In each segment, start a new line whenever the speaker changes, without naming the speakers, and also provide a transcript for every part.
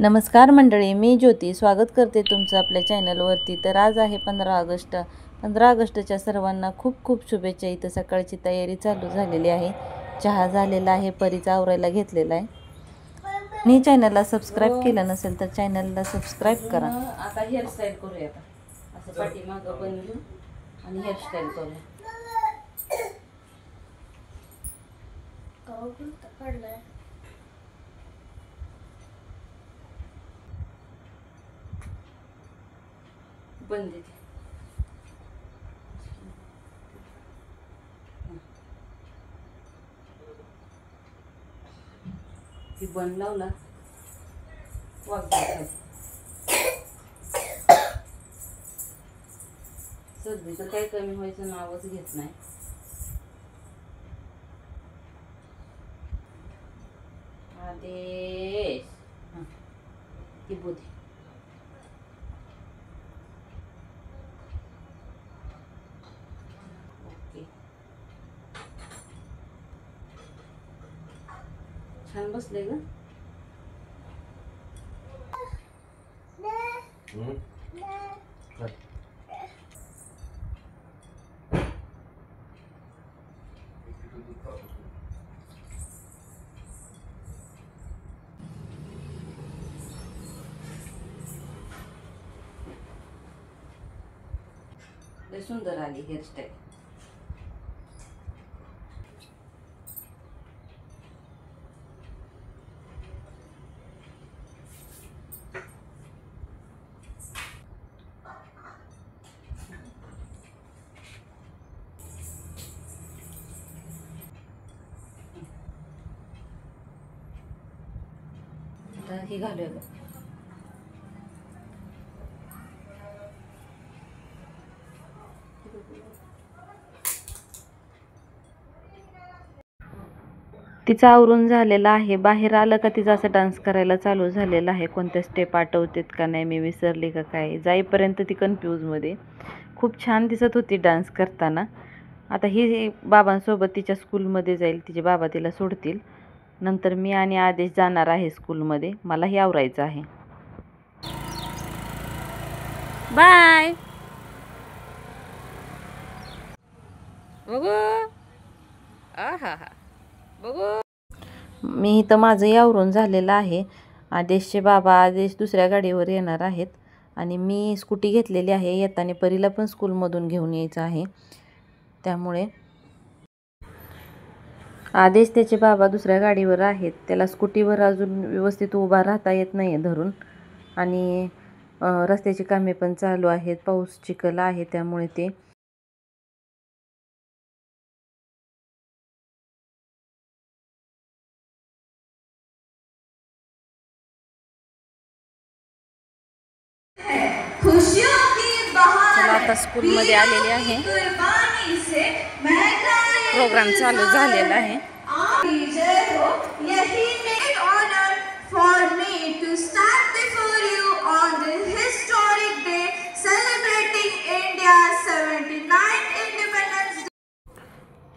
नमस्कार मंडळी, मी ज्योती स्वागत करते तुमचं आपल्या चॅनलवरती। तर आज आहे 15 ऑगस्ट। 15 ऑगस्टच्या सर्वांना खूप खूप शुभेच्छा। इथं सकाळची तयारी चालू झालेली आहे, चहा झालेला आहे, परीचा आवरायला घेतलेला आहे। आणि चॅनलला सबस्क्राईब केलं नसेल तर चॅनलला सबस्क्राईब करा। आता हेअरस्टाईल करूया। आता असं पाठीमागं बनवू आणि हेअरस्टाईल करूया। बंद देते ती बंद लावला वागतात। सर्दीचं काही कमी व्हायचं नावच घेत नाही। आदेश ती बुद्धी ओके छान बसले ग। लय सुंदर आली हेअरस्टाईल। आता हे घालूया बघ। तिचं आवरून झालेलं आहे। बाहेर आलं का तिचा असं डान्स करायला चालू झालेला आहे। कोणत्या स्टेप आठवतात का नाही, मी विसरली का काय, जाईपर्यंत ती कन्फ्यूजमध्ये। खूप छान दिसत होती डान्स करताना। आता ही बाबांसोबत तिच्या स्कूलमध्ये जाईल, तिचे बाबा तिला सोडतील। नंतर मी आणि आदेश जाणार आहे स्कूलमध्ये, मलाही आवरायचं आहे। बाय बघू आहा बघू। मी इथं माझंही आवरून झालेलं आहे। आदेशचे बाबा आदेश दुसऱ्या गाडीवर येणार आहेत आणि मी स्कूटी घेतलेली आहे। येताना परीला पण स्कूलमधून घेऊन यायचं आहे, त्यामुळे आदेश त्याचे बाबा दुसऱ्या गाडीवर आहेत। त्याला स्कूटीवर अजून व्यवस्थित उभा राहता येत नाही धरून, आणि रस्त्याची कामे पण चालू आहेत, पाऊस चिखल आहे, त्यामुळे ते चला आता स्कूलमध्ये आलेले आहे। प्रोग्राम चालू झालेला आहे।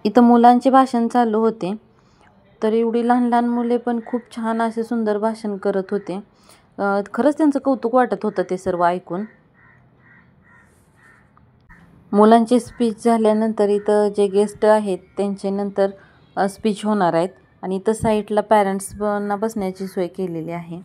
इथं मुलांचे भाषण चालू होते, तर एवढी लहान लहान मुले पण खूप छान असे सुंदर भाषण करत होते। खरंच त्यांचं कौतुक वाटत होतं ते सर्व ऐकून। मुलांची स्पीच झाल्यानंतर इथं जे गेस्ट आहेत त्यांचे नंतर स्पीच होणार आहेत, आणि इथं साईडला पॅरेंट्सना बसण्याची सोय केलेली आहे।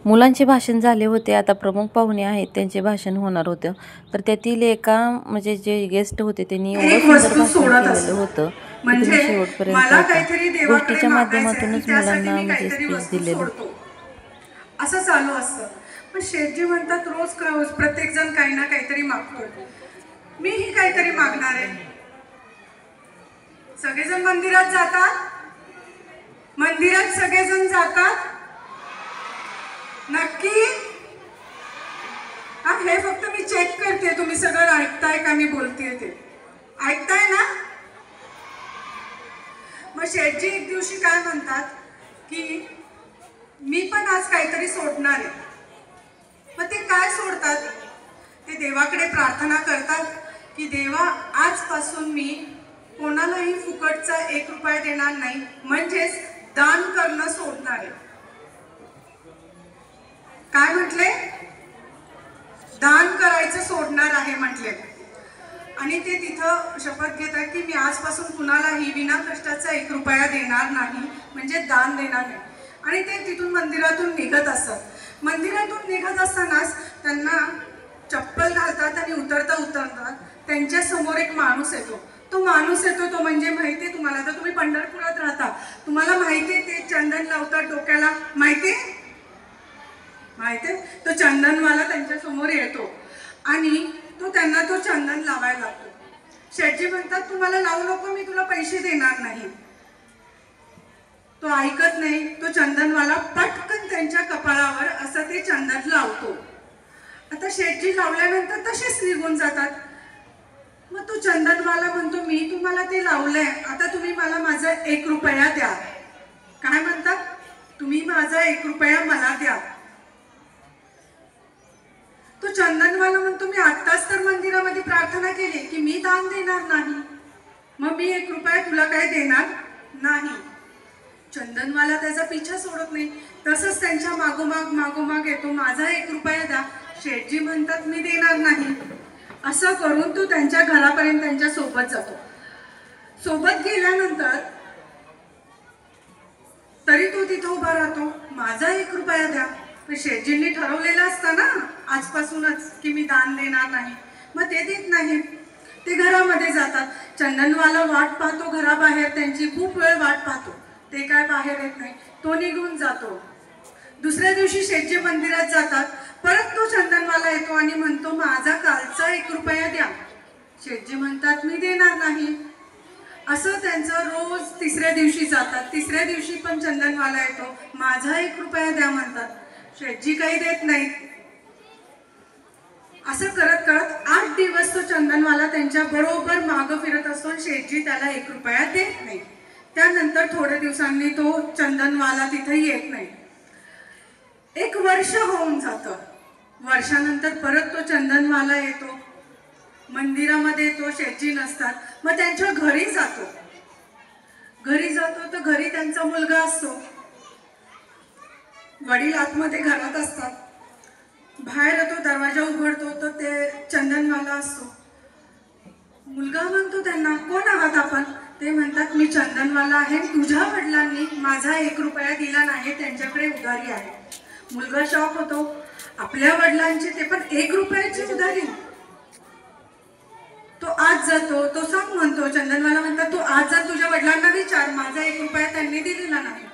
मुलांचे भाषण झाले होते, आता प्रमुख पाहुणे आहेत त्यांचे भाषण होणार होतं। तर त्यातील एका म्हणजे जे गेस्ट होते त्यांनी एवढं सुंदर भाषण केलेलं होतं की तुम्ही शेवटपर्यंत गोष्टीच्या माध्यमातूनच मुलांना म्हणजे स्पीच दिलेलं
असं चालू असतं। पण शेठजी म्हणतात रोज प्रत्येक जण काही ना काहीतरी मागतो, मीही काहीतरी मागणार आहे। सगळेजण मंदिरात जातात, मंदिरात सगळेजण जातात नक्की? हे फक्त मी चेक करते तुम्ही सगळं ऐकताय का, मी बोलतेय ते ऐकताय ना? मग शेठजी एक दिवशी काय म्हणतात की मी पण आज काहीतरी सोडणार आहे। मग ते काय सोडतात? ते देवाकडे प्रार्थना करतात की देवा आजपासून मी कोणालाही फुकटचा 1 रुपया देणार नाही, म्हणजेच दान करणं सोडणार आहे। आणि ते तिथं शपथ घेतात की मी आजपासून कुणालाही विना कष्टाचा 1 रुपया देणार नाही, म्हणजे दान देणार नाही. आणि ते तिथून मंदिरातून निघत असतात. मंदिरातून निघत असतानाच त्यांना चप्पल घालतात आणि उतरतात त्यांच्या समोर एक माणूस येतो. तो माणूस येतो तो म्हणजे माहिती आहे तुम्हाला, तर तुम्ही पंढरपुरात राहता, तुम्हाला माहिती आहे ते चंदन लावतात डोक्याला, माहिती आहे तो चंदनवाला त्यांच्या समोर येतो आणि त्यांना तो चंदन लावायला लागतो. शेठजी म्हणतात तुम्हाला लावू नको, मी तुला पैसे देणार नाही. तो ऐकत नाही. तो चंदनवाला पटकन त्यांच्या कपाळावर असं ते चंदन लावतो. आता शेठजी लावल्यानंतर तसेच निघून जातात. मग तो चंदनवाला म्हणतो मी तुम्हाला ते लावलंय, आता तुम्ही मला माझा 1 रुपया द्या. काय म्हणतात, तुम्ही माझा 1 रुपया मला द्या. तो चंदनवाला म्हणतो मी आत्ताच तर मंदिरामध्ये प्रार्थना केली की मी दान देणार नाही, मग मी 1 रुपया तुला काय देणार नाही. चंदनवाला त्याचा पिछा सोडत नाही. तसंच त्यांच्या मागोमाग येतो, माझा 1 रुपया द्या. शेठजी म्हणतात मी देणार नाही. असं करून तो त्यांच्या घरापर्यंत त्यांच्या सोबत जातो. सोबत गेल्यानंतर तरी तो तिथं उभा राहतो, माझा 1 रुपया द्या. पण शेठजींनी ठरवलेलं असतं ना आजपासूनच की मी दान देणार नाही, मग ते देत नाही. ते घरामध्ये जातात. चंदनवाला वाट पाहतो घराबाहेर, त्यांची खूप वेळ वाट पाहतो, ते काय बाहेर येत नाही. तो निघून जातो. दुसऱ्या दिवशी शेठजी मंदिरात जातात. परत तो चंदनवाला येतो आणि म्हणतो माझा कालचा 1 रुपया द्या. शेठजी म्हणतात मी देणार नाही. असं त्यांचं रोज तिसऱ्या दिवशी जातात. तिसऱ्या दिवशी पण चंदनवाला येतो, माझा 1 रुपया द्या म्हणतात. शेठजी काही देत नाहीत. असं करत 8 दिवस तो चंदनवाला त्यांच्या बरोबर मागं फिरत असतो आणि शेठजी त्याला 1 रुपया देत नाही. त्यानंतर थोड्या दिवसांनी तो चंदनवाला तिथे येत नाही. 1 वर्ष होऊन जातं. वर्षानंतर परत तो चंदनवाला येतो. मंदिरामध्ये तो शेठजी नसतात. मग त्यांच्या घरी जातो तर घरी त्यांचा मुलगा असतो. वडील आतमध्ये घरात असतात. बाहेर येतो, दरवाजा उघडतो तर ते चंदनवाला असतो. मुलगा म्हणतो त्यांना कोण आहात आपण. ते म्हणतात मी चंदनवाला आहे, तुझ्या वडिलांनी माझा 1 रुपया दिला नाही, त्यांच्याकडे उधारी आहे. मुलगा शॉक होतो, आपल्या वडिलांची ते पण 1 रुपयाची उधारी. तो आज जातो, तो सांग म्हणतो. चंदनवाला म्हणतात तू आज जा तुझ्या वडिलांना विचार, माझा 1 रुपया त्यांनी दिलेला नाही.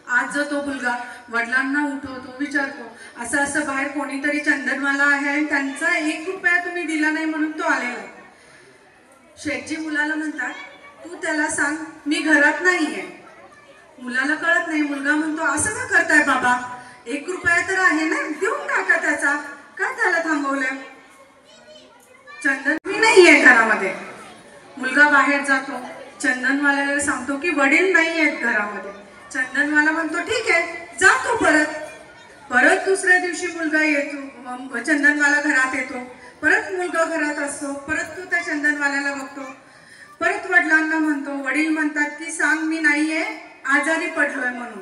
आज जातो मुलगा, वडिलांना उठवतो, विचारतो असं असं बाहेर कोणीतरी चंदनवाला आहे आणि त्यांचा 1 रुपया तुम्ही दिला नाही म्हणून तो आलेला. शेठजी मुलाला म्हणतात तू त्याला सांग मी घरात नाहीये. मुलाला कळत नाही. मुलगा म्हणतो असं का करताय बाबा, 1 रुपया तर आहे ना, देऊन टाका त्याचा, का त्याला थांबवलंय. चंदन मी नाहीये घरामध्ये. मुलगा बाहेर जातो, चंदनवाल्याला सांगतो की वडील नाही आहेत घरामध्ये. चंदनवाला म्हणतो ठीक आहे, जातो परत दुसऱ्या दिवशी मुलगा येतो, चंदनवाला घरात येतो. परत मुलगा घरात असतो. परत तो त्या चंदनवाल्याला बघतो. परत वडिलांना म्हणतो. वडील म्हणतात की सांग मी नाहीये, आजारी पडलोय म्हणून.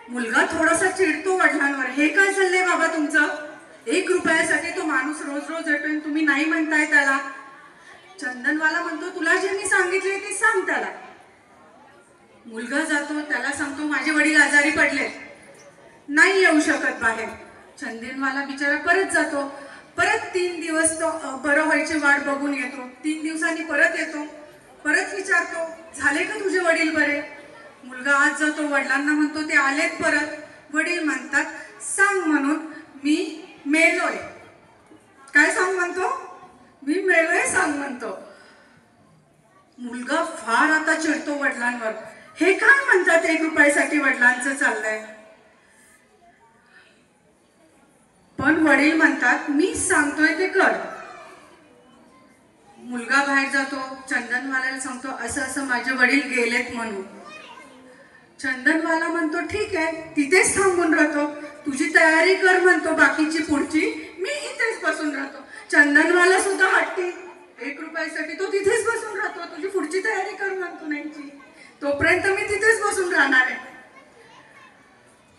मुलगा थोडासा चिडतो वडिलांवर, हे काय चाललंय बाबा तुमचं, 1 रुपयासाठी तो माणूस रोज रोज येतोय, तुम्ही नाही म्हणताय त्याला. चंदनवाला म्हणतो तुला जे मी सांगितले ते सांग त्याला. मुलगा जातो, त्याला सांगतो माझे वडील आजारी पडले, नाही येऊ शकत बाहेर. चंदनवाला बिचारा परत जातो. परत 3 दिवस तो बरं व्हायची वाट बघून येतो. 3 दिवसांनी परत येतो. परत विचारतो झाले का तुझे वडील बरे. मुलगा आज जातो, वडिलांना म्हणतो ते आलेत परत. वडील म्हणतात सांग म्हणून मी मेलोय. काय सांग म्हणतो, मी मेलोय सांग म्हणतो. मुलगा फार आता चिडतो वडिलांवर, हे काय म्हणतात 1 रुपयासाठी वडिलांचं चाललंय. पण वडील म्हणतात मी सांगतोय ते कर. मुलगा बाहेर जातो, चंदनवाल्याला सांगतो असं असं माझे वडील गेलेत म्हणून. चंदनवाला म्हणतो ठीक आहे, तिथेच थांबून राहतो, तुझी तयारी कर म्हणतो बाकीची पुढची, मी इथेच बसून राहतो. चंदनवाला सुद्धा हट्टी, 1 रुपयासाठी तो तिथेच बसून राहतो, तुझी पुढची तयारी कर म्हणतो नाही, तोपर्यंत मी तिथेच बसून राहणार आहे.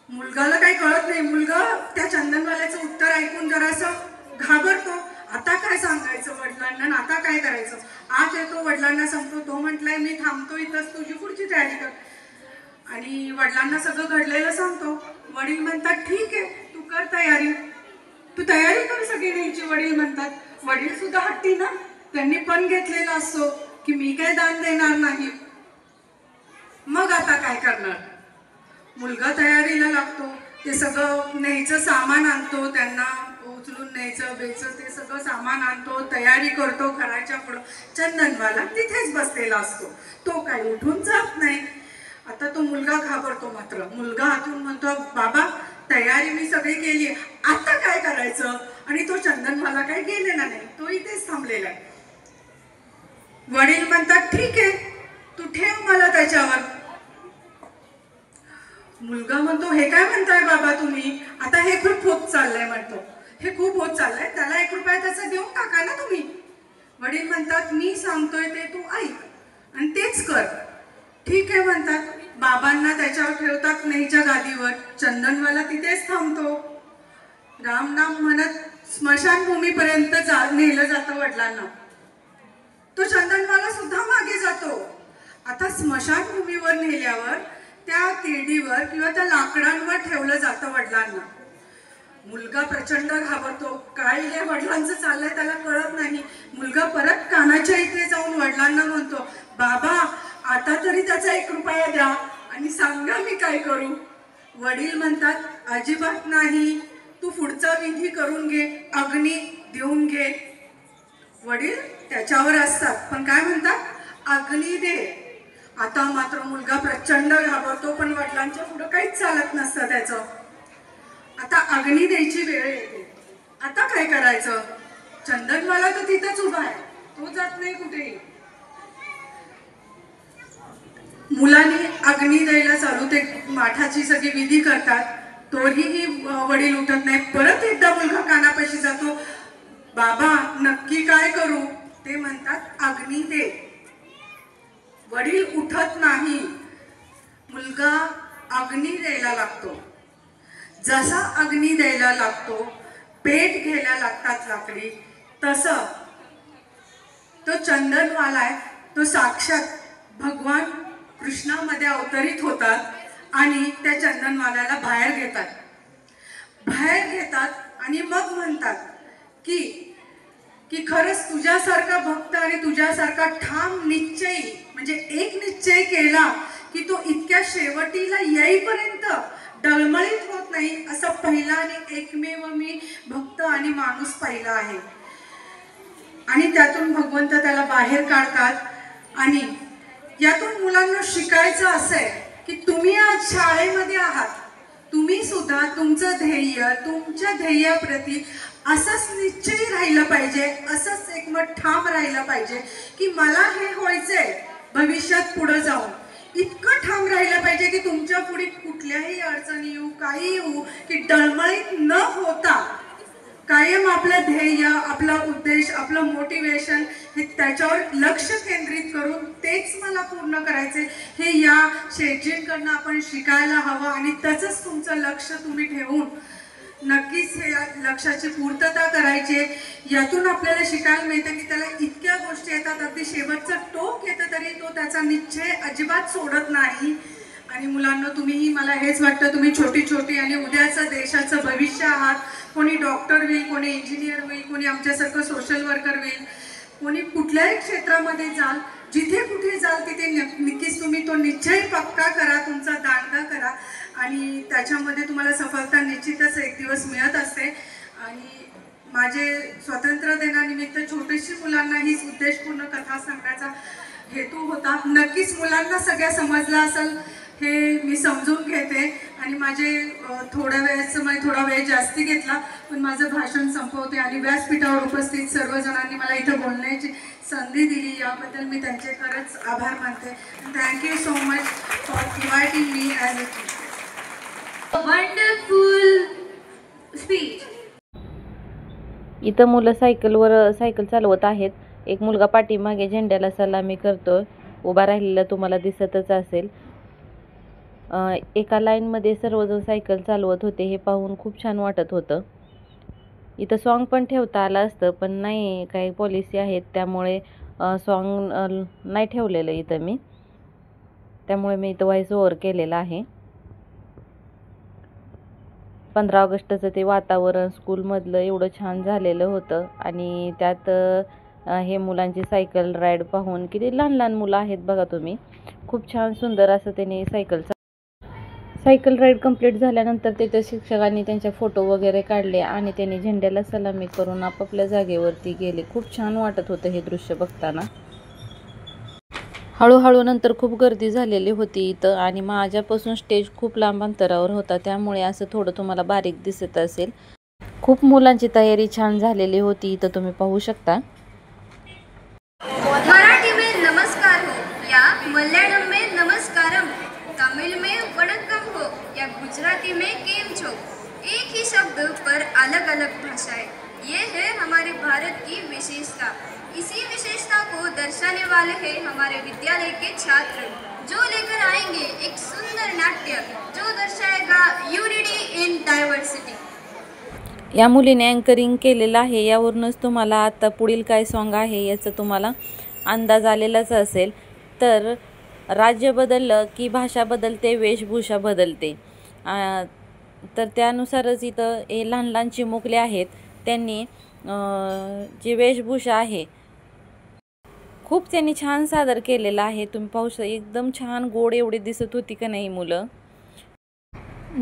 मुलगाला काही कळत नाही. मुलगा त्या चंदनवाल्याचं उत्तर ऐकून जरासं घाबरतो. आता काय सांगायचं वडिलांना आणि आता काय करायचं. आज येतो वडिलांना सांगतो, तो म्हटलाय मी थांबतो इथंच, तुझी पुढची तयारी कर. आणि वडिलांना सगळं घडलेलं सांगतो. वडील म्हणतात ठीक आहे, तू कर तयारी, तू तयारी कर सगळी न्यायची. वडील म्हणतात, वडील सुद्धा हट्टी ना, त्यांनी पण घेतलेला असतो की मी काय दान देणार नाही. मग आता काय करणार. मुलगा तयारीला लागतो, ते सगळं न्यायचं सामान आणतो, त्यांना उचलून न्यायचं बेचं ते सगळं सामान आणतो, तयारी करतो. घराच्या पुढं चंदनवाला तिथेच बसलेला असतो, तो काही उठून जात नाही. आता तो मुलगा घाबरतो. मात्र मुलगा हातून म्हणतो, बाबा तयारी मी सगळी केली, आता काय करायचं. आणि तो चंदनवाला काही गेलेला नाही, तो इथेच थांबलेला आहे. वडील म्हणतात ठीक आहे, तू ठेव मला त्याच्यावर. मुलगा म्हणतो, हे काय म्हणताय बाबा तुम्ही, आता हे खूप होत चाललंय. म्हणतो, हे खूप होत चाललंय, त्याला 1 रुपया त्याचा देऊन टाका ना तुम्ही. वडील म्हणतात, मी सांगतोय ते तू ऐक आणि तेच कर. ठीक आहे म्हणतात. बाबांना त्याच्यावर ठेवतात न्यायच्या गादीवर. चंदनवाला तिथेच थांबतो. रामनाम म्हणत स्मशानभूमीपर्यंत नेलं जातं वडिलांना. तो चंदनवाला सुद्धा मागे जातो. आता स्मशानभूमीवर नेल्यावर त्या तिरडीवर किंवा त्या लाकडांवर ठेवलं जातं वडिलांना. मुलगा प्रचंड घाबरतो, काय हे वडिलांचं चाललंय त्याला कळत नाही. मुलगा परत कानाच्या इथे जाऊन वडिलांना म्हणतो, बाबा आता तरी त्याचा 1 रुपया द्या आणि सांगा मी काय करू. वडील म्हणतात, अजिबात नाही, तू पुढचा विधी करून घे, अग्नी देऊन घे. वडील त्याच्यावर असतात, पण काय म्हणतात, अग्नी दे. आता मात्र मुलगा प्रचंड घाबरतो, पण वडिलांच्या पुढे काहीच चालत नसतं त्याचं. आता अग्नी द्यायची वेळ येते. आता काय करायचं. चंदनवाला तर तिथंच उभा आहे, तो जात नाही कुठेही. मुलांनी अग्नी द्यायला चालू, ते माठाची सगळी विधी करतात, तोही वडील उठत नाही. परत एकदा मुलगा कानापाशी जातो, बाबा नक्की काय करू. ते म्हणतात, अग्नी दे. वडील उठत नाही. मुलगा अग्नी द्यायला लागतो. जसा अग्नी द्यायला लागतो, पेट घ्यायला लागतात लाकडी, तसं तो चंदनवाला आहे, तो साक्षात भगवान कृष्णामध्ये अवतरित होतात आणि त्या चंदनवाल्याला बाहेर घेतात आणि मग म्हणतात की खरंच तुझ्यासारखा भक्त आणि तुझ्यासारखा ठाम निश्चयी, म्हणजे एक निश्चय केला की तो इतक्या शेवटीला येईपर्यंत डळमळीत होत नाही, असं पहिला आणि एकमेव मी भक्त आणि माणूस पाहिला आहे. आणि त्यातून भगवंत त्याला बाहेर काढतात. आणि यातून मुलांना शिकायचं असं आहे की तुम्ही आज शाळेमध्ये आहात, तुम्ही सुद्धा तुमचं ध्येय, तुमच्या ध्येयाप्रती असंच निश्चयी राहिलं पाहिजे, असंच एकमत ठाम राहिलं पाहिजे की मला हे व्हायचंय भविष्यात पुढे जाऊन. इतकं ठाम राहिलं पाहिजे की तुमच्या पुढे कुठल्याही अडचणी येऊ, काही येऊ, की डळमळीत न होता कायम आपलं ध्येय, आपला उद्देश, आपलं मोटिवेशन हे त्याच्यावर लक्ष केंद्रित करून तेच मला पूर्ण करायचे, हे या शेठजींकडनं आपण शिकायला हवं. आणि त्याचंच तुमचं लक्ष तुम्ही ठेवून नक्कीच हे लक्ष्याची पूर्तता करायची. यातून आपल्याला शिकायला मिळतं की त्याला इतक्या गोष्टी येतात, अगदी शेवटचं टोक येतं तरी तो त्याचा निश्चय अजिबात सोडत नाही. आणि मुलांना तुम्हीही, मला हेच वाटतं, तुम्ही छोटी छोटी आणि उद्याचं देशाचं भविष्य आहात. कोणी डॉक्टर होईल, कोणी इंजिनियर होईल, कोणी आमच्यासारखं सोशल वर्कर होईल, कोणी कुठल्याही क्षेत्रामध्ये जाल, जिथे कुठे जाल तिथे नक्कीच तुम्ही तो निश्चय पक्का करा, तुमचा दांडगा करा आणि त्याच्यामध्ये तुम्हाला सफलता निश्चितच एक दिवस मिळत असते. आणि माझे स्वातंत्र्य दिनानिमित्त छोटीशी मुलांना ही उद्देशपूर्ण कथा सांगण्याचा हेतू होता. नक्कीच मुलांना सगळ्या समजलं असेल हे मी समजून घेते. आणि माझे थोडा वेळ जास्ती घेतला, पण माझं भाषण संपवते. आणि व्यासपीठावर उपस्थित सर्वजणांनी मला इथं बोलण्याची संधी दिली, याबद्दल मी त्यांचे खरंच आभार मानते. Thank you so much for inviting me as a
wonderful speech.
इथं मुलं सायकल चालवत आहेत. एक मुलगा पाठीमागे झेंड्याला सलामी करतोय, उभा राहिलेला तुम्हाला दिसतच असेल. एका लाईनमध्ये सर्वजण सायकल चालवत होते, हे पाहून खूप छान वाटत होतं. इथं सॉन्ग पण ठेवता आलं असतं, पण नाही, काही पॉलिसी आहेत त्यामुळे सॉन्ग नाही ठेवलेलं इथं मी. त्यामुळे मी इथं व्हॉइस ओव्हर केलेला आहे. 15 ऑगस्टचं ते वातावरण स्कूलमधलं एवढं छान झालेलं होतं आणि त्यात हे मुलांची सायकल राईड पाहून, किती लहान लहान मुलं आहेत बघा तुम्ही. खूप छान सुंदर असं त्यांनी सायकल राईड कंप्लीट झाल्यानंतर तिथे शिक्षकांनी त्यांचे फोटो वगैरे काढले आणि त्यांनी झेंड्याला सलामी करून आपापल्या जागेवरती गेले. खूप छान वाटत होतं हे दृश्य बघताना. हळूहळू नंतर खूप गर्दी झालेली होती इथं आणि माझ्यापासून स्टेज खूप लांब अंतरावर होता, त्यामुळे असं थोडं तुम्हाला बारीक दिसत असेल. खूप मुलांची तयारी छान झालेली होती इथं तुम्ही पाहू शकता.
मराठी में नमस्कार हो या मल्याळम में नमस्कारम, तमिल में वणक्कम हो या गुजराती में केम छो, एक ही शब्द पर अलग अलग भाषाएं, ये है हमारे भारत की विशेषता। इसी विशेषता को दर्शाने वाले हैं हमारे विद्यालय के छात्र, जो लेकर आएंगे एक सुंदर नाट्य जो दर्शाएगा यूनिटी इन डायवर्सिटी।
या मुलीने अँकरिंग केलेलं आहे. यावरूनच तुम्हाला आता पुढील काय सॉन्ग आहे याचा तुम्हाला अंदाज आलेलाच असेल. तर राज्य बदललं की भाषा बदलते, वेशभूषा बदलते. तर त्यानुसारच इथं हे लहान लहान चिमुकले आहेत, त्यांनी जी वेशभूषा आहे खूप त्यांनी छान सादर केलेलं आहे. तुम्ही पाहू शकता, एकदम छान गोड एवढे दिसत होती का नाही मुलं.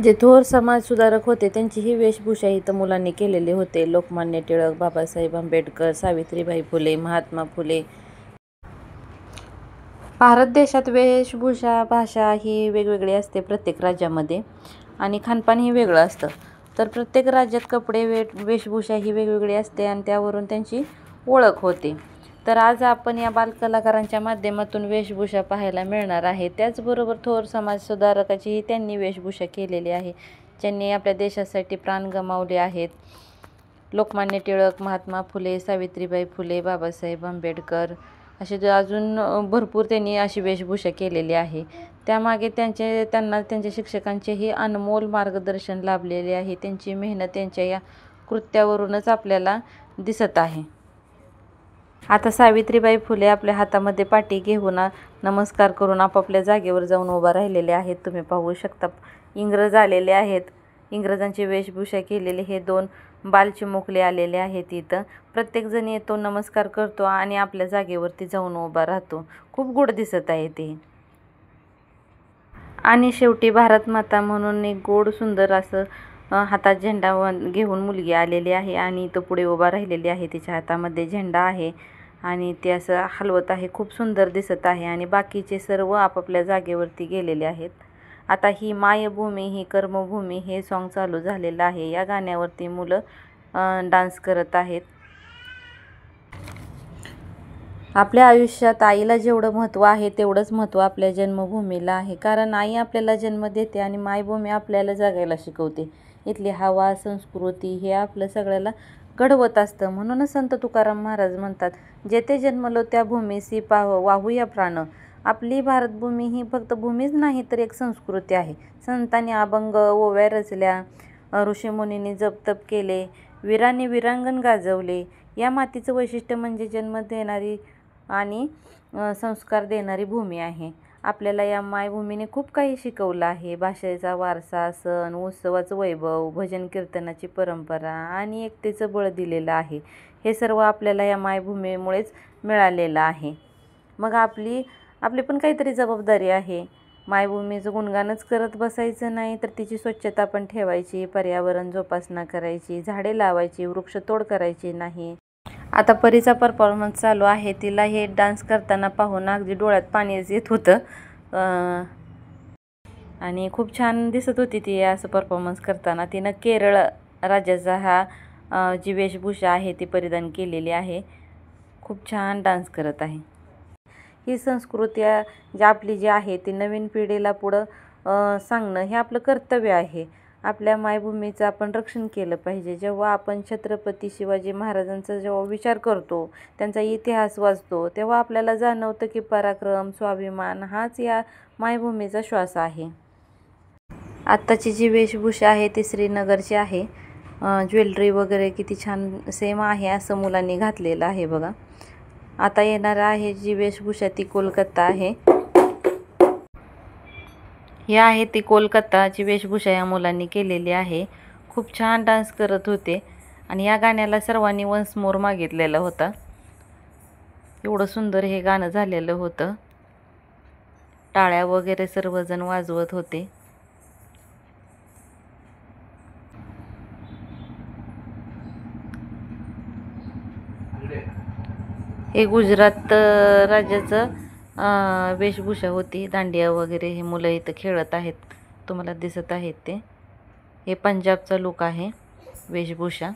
जे थोर समाज सुधारक होते त्यांची ही वेशभूषा इथं मुलांनी केलेली होते. लोकमान्य टिळक, बाबासाहेब आंबेडकर, सावित्रीबाई फुले, महात्मा फुले. भारत देशात वेशभूषा भाषा ही वेगवेगळी असते प्रत्येक राज्यामध्ये आणि खानपान ही वेगळं असतं. तर प्रत्येक राज्यात कपडे वेशभूषा ही वेगवेगळी असते आणि त्यावरून त्यांची ओळख होते. तर आज आपण या बालकलाकारांच्या माध्यमातून वेशभूषा पाहायला मिळणार आहे. त्याचबरोबर थोर समाज सुधारकाचीही त्यांनी वेशभूषा केलेली आहे, ज्यांनी आपल्या देशासाठी प्राण गमावले आहेत. लोकमान्य टिळक, महात्मा फुले, सावित्रीबाई फुले, बाबासाहेब आंबेडकर असे अजून भरपूर त्यांनी अशी वेशभूषा केलेली आहे. त्यामागे त्यांना त्यांच्या शिक्षकांचेही अनमोल मार्गदर्शन लाभलेले आहे. त्यांची मेहनत त्यांच्या या कृत्यावरूनच आपल्याला दिसत आहे. आता सावित्रीबाई फुले आपल्या हातामध्ये पाटी घेऊन नमस्कार करून आपापल्या जागेवर जाऊन उभा राहिलेले आहेत. तुम्ही पाहू शकता. इंग्रज आलेले आहेत, इंग्रजांची वेशभूषा केलेले हे 2 बालचिमुकले आलेले आहेत. इथं प्रत्येकजण येतो, नमस्कार करतो आणि आपल्या जागेवरती जाऊन उभा राहतो. खूप गोड दिसत आहे ते. आणि शेवटी भारत माता म्हणून एक गोड सुंदर असं हातात झेंडा घेऊन मुलगी आलेली आहे आणि तो पुढे उभा राहिलेली आहे. तिच्या हातामध्ये झेंडा आहे आणि ते असं हलवत आहे. खूप सुंदर दिसत आहे आणि बाकीचे सर्व आपापल्या जागेवरती गेलेले आहेत. आता ही मायभूमी ही कर्मभूमी हे सॉन्ग चालू झालेलं आहे. या गाण्यावरती मुलं डान्स करत आहेत. आपल्या आयुष्यात आईला जेवढं महत्त्व आहे तेवढंच महत्त्व आपल्या जन्मभूमीला आहे. कारण आई आपल्याला जन्म देते आणि मायभूमी आपल्याला जगायला शिकवते. इथली हवा, संस्कृती हे आपलं सगळ्याला घडवत असतं. म्हणूनच संत तुकाराम महाराज म्हणतात, जेथे जन्मलो त्या भूमीसी वाहूया प्राण. आपली भारतभूमी ही फक्त भूमीच नाही तर एक संस्कृती आहे. संतांनी अभंग ओव्या रचल्या, ऋषीमुनींनी जप-तप केले, वीरांनी वीरांगण गाजवले. या मातीचं वैशिष्ट्य म्हणजे जन्म देणारी आणि संस्कार देणारी भूमी आहे. आपल्याला या मायभूमीने खूप काही शिकवलं आहे. भाषेचा वारसा, सण उत्सवाचं वैभव, भजन कीर्तनाची परंपरा आणि एकतेचं बळ दिलेलं आहे. हे सर्व आपल्याला या मायभूमीमुळेच मिळालेलं आहे. मग आपली पण काहीतरी जबाबदारी आहे. मायभूमीचं गुणगानच करत बसायचं नाही, तर तिची स्वच्छता पण ठेवायची, पर्यावरण जोपासना करायची, झाडे लावायची, वृक्षतोड करायची नाही. आता परीचा परफॉर्मन्स चालू आहे. तिला हे डान्स करताना पाहून अगदी डोळ्यात पाणीच येत होतं आणि खूप छान दिसत होती ती असं परफॉर्मन्स करताना. तिनं केरळ राज्याचा हा जी वेशभूषा आहे ती परिधान केलेली आहे. खूप छान डान्स करत आहे. ही संस्कृती आपली जी आहे ती नवीन पिढीला पुढं सांगणं हे आपलं कर्तव्य आहे. आपल्या मायभूमीचं आपण रक्षण केलं पाहिजे. जेव्हा आपण छत्रपती शिवाजी महाराजांचा जेव्हा विचार करतो, त्यांचा इतिहास वाचतो, तेव्हा आपल्याला जाणवतं की पराक्रम, स्वाभिमान हाच या मायभूमीचा श्वास आहे. आत्ताची जी वेशभूषा आहे ती श्रीनगरची आहे. ज्वेलरी वगैरे किती छान सेम आहे असं मुलांनी घातलेलं आहे बघा. आता येणार आहे जी वेशभूषा ती कोलकाता आहे. ही आहे ती कोलकाताची वेशभूषा या मुलांनी केलेली आहे. खूप छान डान्स करत होते आणि या गाण्याला सर्वांनी वन्स मोर मागितलेला होता. एवढं सुंदर हे गाणं झालेलं होतं. टाळ्या वगैरे सर्वजण वाजवत होते. हे गुजरात राज्याचं वेशभूषा होती. दांडिया वगैरे हे मुलं इथं खेळत आहेत, तुम्हाला दिसत आहेत ते. हे पंजाबचा लुक आहे वेशभूषा.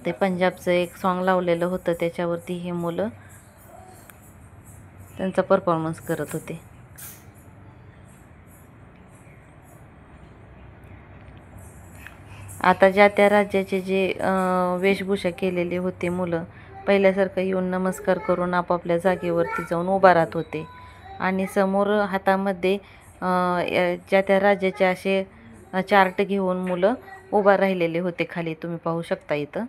ते पंजाबचं एक सॉन्ग लावलेलं होतं, त्याच्यावरती हे मुलं त्यांचा परफॉर्मन्स करत होते. आता ज्या त्या राज्याचे जे वेशभूषा केलेली होती मुलं, पहिल्यासारखं येऊन नमस्कार करून आपापल्या जागेवरती जाऊन उभा राहत होते आणि समोर हातामध्ये ज्या त्या राज्याचे असे चार्ट घेऊन मुलं उभा राहिलेले होते खाली, तुम्ही पाहू शकता इथं.